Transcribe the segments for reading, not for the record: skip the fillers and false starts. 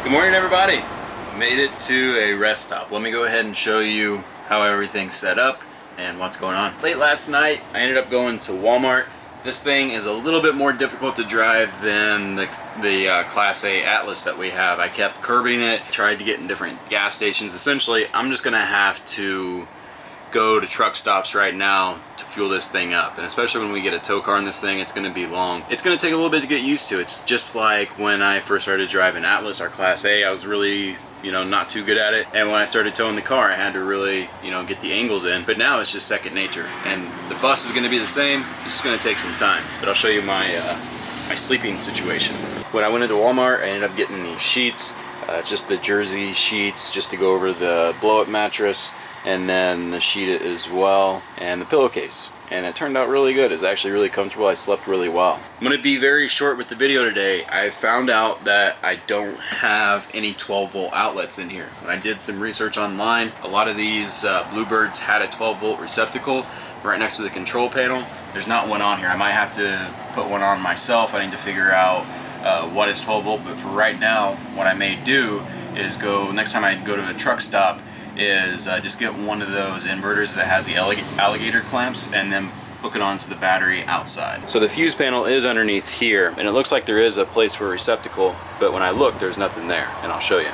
Good morning, everybody. Made it to a rest stop. Let me go ahead and show you how everything's set up and what's going on. Late last night, I ended up going to Walmart. This thing is a little bit more difficult to drive than the Class A Atlas that we have. I kept curbing it, tried to get in different gas stations. Essentially, I'm just gonna have to go to truck stops right now to fuel this thing up. And especially when we get a tow car in this thing, it's gonna be long. It's gonna take a little bit to get used to. It's just like when I first started driving Atlas, our Class A, I was really, not too good at it. And when I started towing the car, I had to really, get the angles in. But now it's just second nature. And the bus is gonna be the same, it's just gonna take some time. But I'll show you my, my sleeping situation. When I went into Walmart, I ended up getting these sheets, just the jersey sheets, just to go over the blow-up mattress, and then the sheet as well, and the pillowcase. And it turned out really good. It's actually really comfortable. I slept really well. I'm gonna be very short with the video today. I found out that I don't have any 12-volt outlets in here. When I did some research online, a lot of these Bluebirds had a 12-volt receptacle right next to the control panel. There's not one on here. I might have to put one on myself. I need to figure out what is 12-volt, but for right now, what I may do is next time I go to a truck stop, is just get one of those inverters that has the alligator clamps and then hook it onto the battery outside. So the fuse panel is underneath here, and it looks like there is a place for a receptacle, but when I look, there's nothing there, and I'll show you.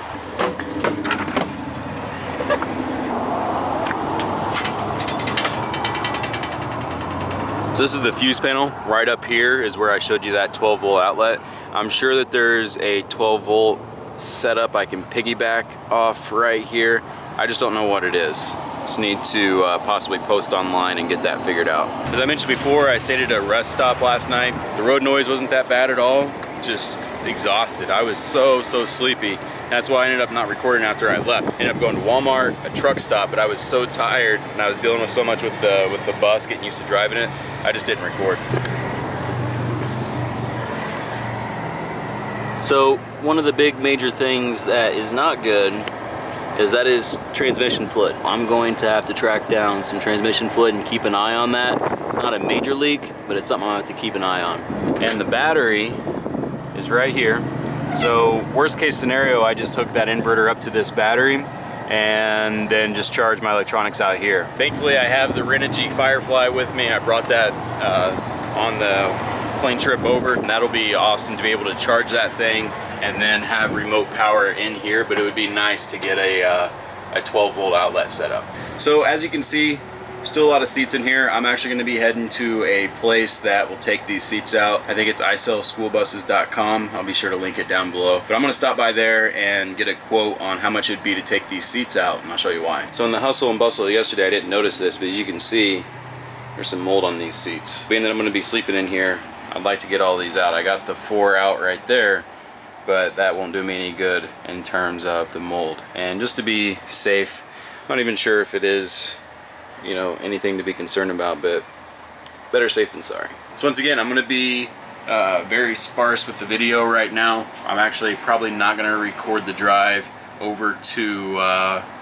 So this is the fuse panel. Right up here is where I showed you that 12-volt outlet. I'm sure that there's a 12-volt setup I can piggyback off right here. I just don't know what it is. Just need to possibly post online and get that figured out. As I mentioned before, I stayed at a rest stop last night. The road noise wasn't that bad at all. Just exhausted. I was so sleepy. That's why I ended up not recording after I left. I ended up going to Walmart, a truck stop, but I was so tired and I was dealing with so much with the bus, getting used to driving it, I just didn't record. So one of the big major things that is not good is transmission fluid. I'm going to have to track down some transmission fluid and keep an eye on that. It's not a major leak, but it's something I have to keep an eye on. And the battery is right here. So worst case scenario, I just hook that inverter up to this battery and then just charge my electronics out here. Thankfully, I have the Renogy Firefly with me. I brought that on the plane trip over, and that'll be awesome to be able to charge that thing and then have remote power in here, but it would be nice to get a 12-volt outlet set up. So as you can see, still a lot of seats in here. I'm actually going to be heading to a place that will take these seats out. I think it's isellschoolbuses.com. I'll be sure to link it down below. But I'm going to stop by there and get a quote on how much it'd be to take these seats out, and I'll show you why. So in the hustle and bustle yesterday, I didn't notice this, but as you can see, there's some mold on these seats. Being that I'm going to be sleeping in here, I'd like to get all these out. I got the 4 out right there, but that won't do me any good in terms of the mold. And just to be safe, I'm not even sure if it is, anything to be concerned about, but better safe than sorry. So once again, I'm gonna be very sparse with the video right now. I'm actually probably not gonna record the drive over to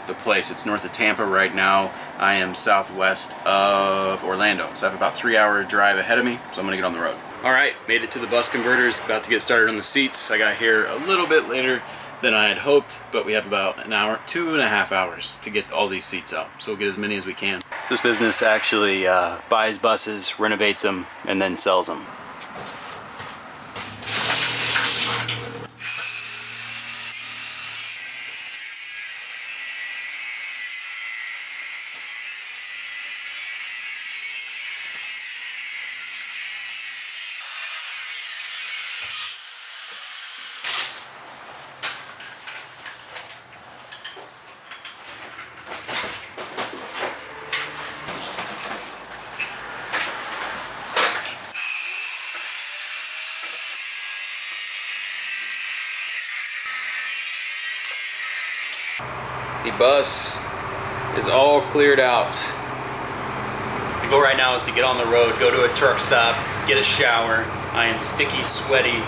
the place. It's north of Tampa right now. I am southwest of Orlando. So I have about 3-hour drive ahead of me, so I'm gonna get on the road. All right, made it to the bus converters, about to get started on the seats. I got here a little bit later than I had hoped, but we have about an hour, 2.5 hours to get all these seats out. So we'll get as many as we can. So this business actually buys buses, renovates them, and then sells them. The bus is all cleared out. The goal right now is to get on the road, go to a truck stop, get a shower. I am sticky, sweaty,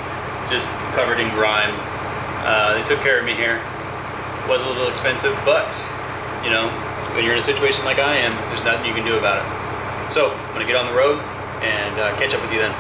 just covered in grime. They took care of me here. It was a little expensive, but when you're in a situation like I am, there's nothing you can do about it. So I'm gonna get on the road and catch up with you then.